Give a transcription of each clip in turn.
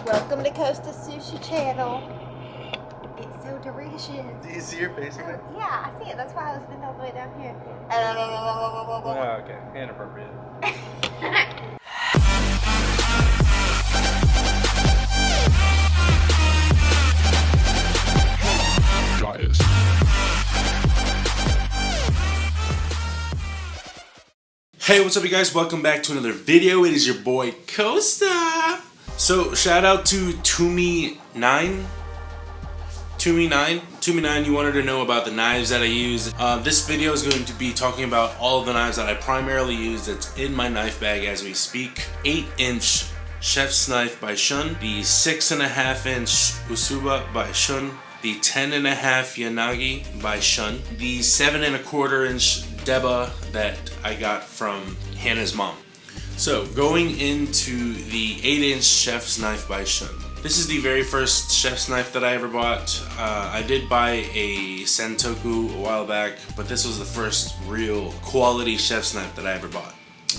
Welcome to CostaMakesSushi channel. It's so delicious. Do you see your face again? Yeah, I see it. That's why I was bent all the way down here. Oh, okay. Inappropriate. Hey, what's up you guys? Welcome back to another video. It is your boy Costa. So shout out to Toomey9. Toomey9, you wanted to know about the knives that I use. This video is going to be talking about all of the knives that I primarily use that's in my knife bag as we speak. 8-inch chef's knife by Shun, the 6.5-inch Usuba by Shun, the 10.5 Yanagi by Shun, the 7.25-inch Deba that I got from Hannah's mom. So going into the 8-inch chef's knife by Shun. This is the very first chef's knife that I ever bought. I did buy a Santoku a while back, but this was the first real quality chef's knife that I ever bought.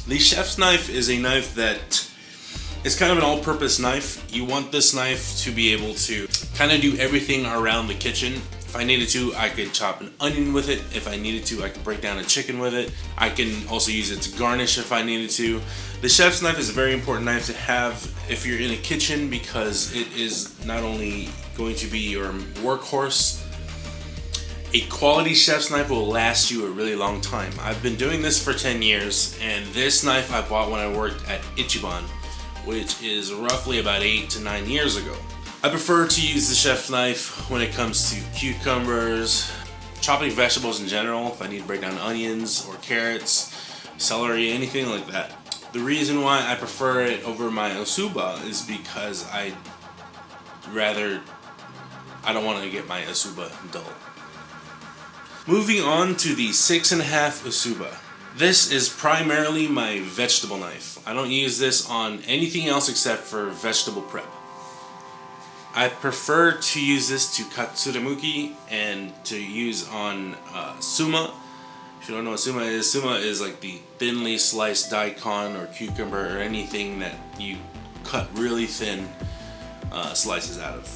The chef's knife is a knife that is kind of an all-purpose knife. You want this knife to be able to kind of do everything around the kitchen. If I needed to, I could chop an onion with it. If I needed to, I could break down a chicken with it. I can also use it to garnish if I needed to. The chef's knife is a very important knife to have if you're in a kitchen because it is not only going to be your workhorse, a quality chef's knife will last you a really long time. I've been doing this for 10 years and this knife I bought when I worked at Ichiban, which is roughly about 8 to 9 years ago. I prefer to use the chef's knife when it comes to cucumbers, chopping vegetables in general, if I need to break down onions or carrots, celery, anything like that. The reason why I prefer it over my Usuba is because I don't want to get my Usuba dull. Moving on to the 6.5 Usuba. This is primarily my vegetable knife. I don't use this on anything else except for vegetable prep. I prefer to use this to cut tsuremuki and to use on suma. If you don't know what suma is like the thinly sliced daikon or cucumber or anything that you cut really thin slices out of.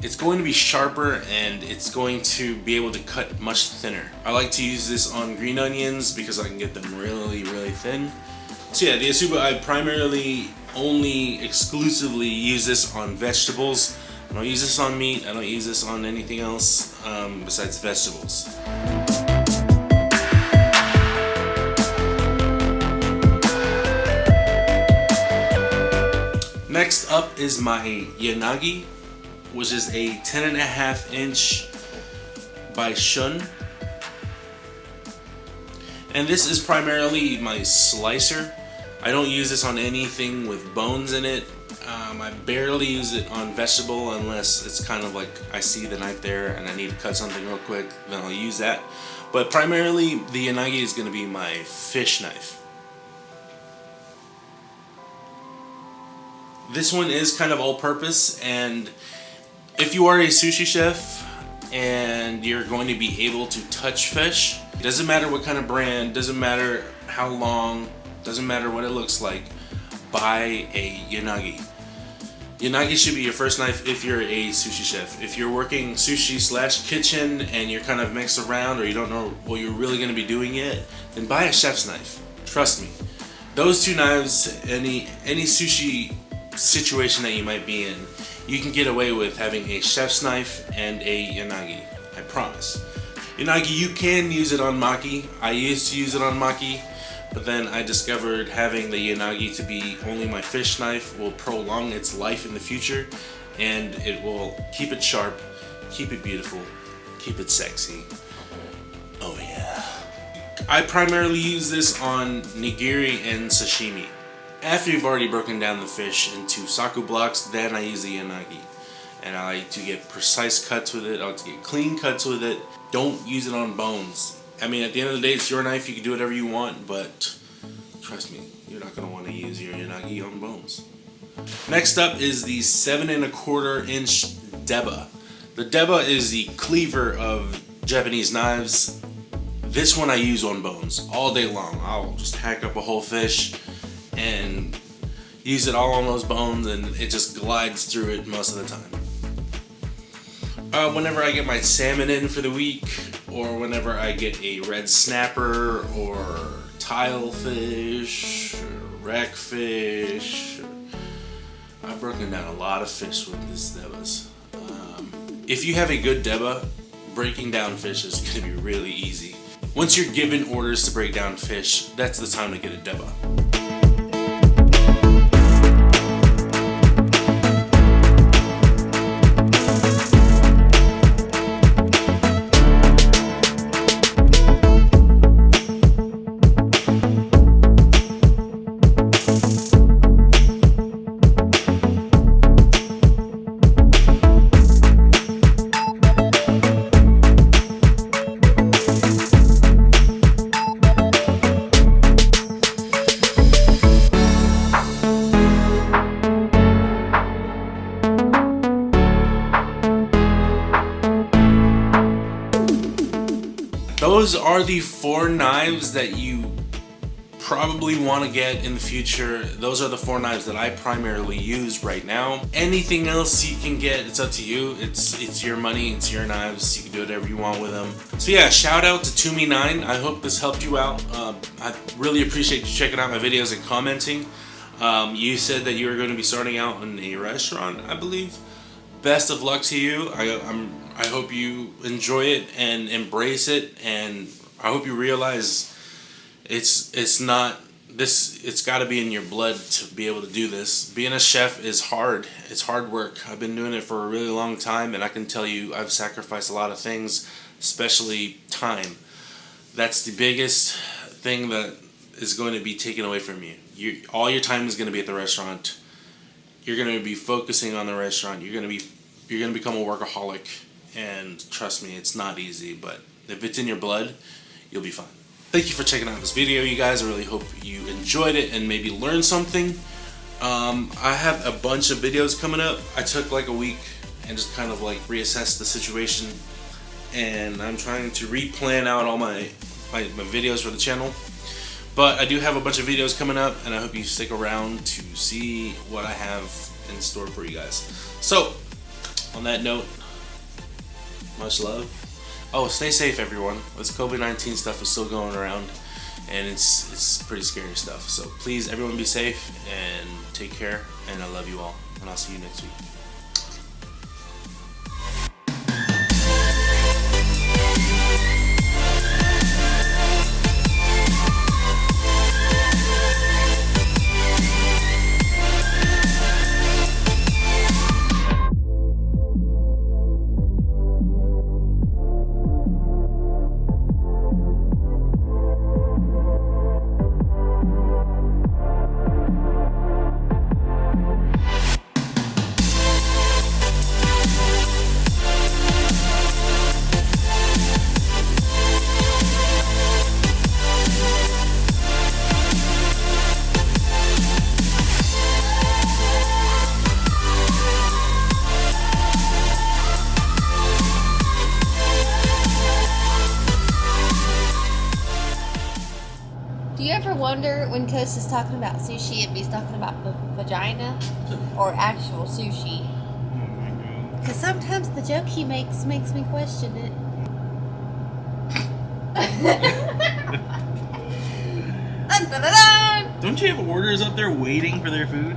It's going to be sharper and it's going to be able to cut much thinner. I like to use this on green onions because I can get them really thin. So yeah, the Usuba, I primarily only exclusively use this on vegetables. I don't use this on meat, I don't use this on anything else besides vegetables. Next up is my Yanagi, which is a 10.5-inch by Shun. And this is primarily my slicer. I don't use this on anything with bones in it. I barely use it on vegetable unless it's kind of like I see the knife there and I need to cut something real quick, then I'll use that. But primarily the Yanagi is going to be my fish knife. This one is kind of all-purpose, and if you are a sushi chef and you're going to be able to touch fish, it doesn't matter what kind of brand, doesn't matter how long, doesn't matter what it looks like, buy a Yanagi. Yanagi should be your first knife if you're a sushi chef. If you're working sushi / kitchen and you're kind of mixed around or you don't know what you're really going to be doing yet, then buy a chef's knife. Trust me. Those two knives, any sushi situation that you might be in, you can get away with having a chef's knife and a Yanagi. I promise. Yanagi, you can use it on maki. I used to use it on maki. But then I discovered having the Yanagi to be only my fish knife will prolong its life in the future, and it will keep it sharp, keep it beautiful, keep it sexy. Oh yeah. I primarily use this on nigiri and sashimi. After you've already broken down the fish into saku blocks, then I use the Yanagi. And I like to get precise cuts with it, I like to get clean cuts with it. Don't use it on bones. I mean, at the end of the day, it's your knife, you can do whatever you want, but trust me, you're not going to want to use your Yanagi on bones. Next up is the 7.25-inch Deba. The Deba is the cleaver of Japanese knives. This one I use on bones all day long. I'll just hack up a whole fish and use it all on those bones, and it just glides through it most of the time. Whenever I get my salmon in for the week, or whenever I get a red snapper, or tilefish, or wreckfish, I've broken down a lot of fish with this Debba's. If you have a good Debba, breaking down fish is going to be really easy. Once you're given orders to break down fish, that's the time to get a Debba. Those are the 4 knives that you probably want to get in the future. Those are the 4 knives that I primarily use right now. Anything else you can get, it's up to you. It's your money, it's your knives. You can do whatever you want with them. So yeah, shout out to Toomey9. I hope this helped you out. I really appreciate you checking out my videos and commenting. You said that you were going to be starting out in a restaurant, I believe. Best of luck to you. I hope you enjoy it and embrace it, and I hope you realize it's got to be in your blood to be able to do this. Being a chef is hard. It's hard work. I've been doing it for a really long time, and I can tell you I've sacrificed a lot of things, especially time. That's the biggest thing that is going to be taken away from you. All your time is going to be at the restaurant. You're going to be focusing on the restaurant. You're going to become a workaholic. And trust me, it's not easy, but if it's in your blood, you'll be fine. Thank you for checking out this video, you guys. I really hope you enjoyed it and maybe learned something. I have a bunch of videos coming up. I took like a week and just kind of like reassessed the situation, and I'm trying to replan out all my videos for the channel. But I do have a bunch of videos coming up, and I hope you stick around to see what I have in store for you guys. So, on that note, much love. Oh, stay safe, everyone. This COVID-19 stuff is still going around, and it's pretty scary stuff. So please, everyone, be safe and take care. And I love you all, and I'll see you next week. Do you ever wonder when Costa's talking about sushi if he's talking about the vagina or actual sushi? Oh my god. Because sometimes the joke he makes me question it. Dun, dun, dun, dun. Don't you have orders up there waiting for their food?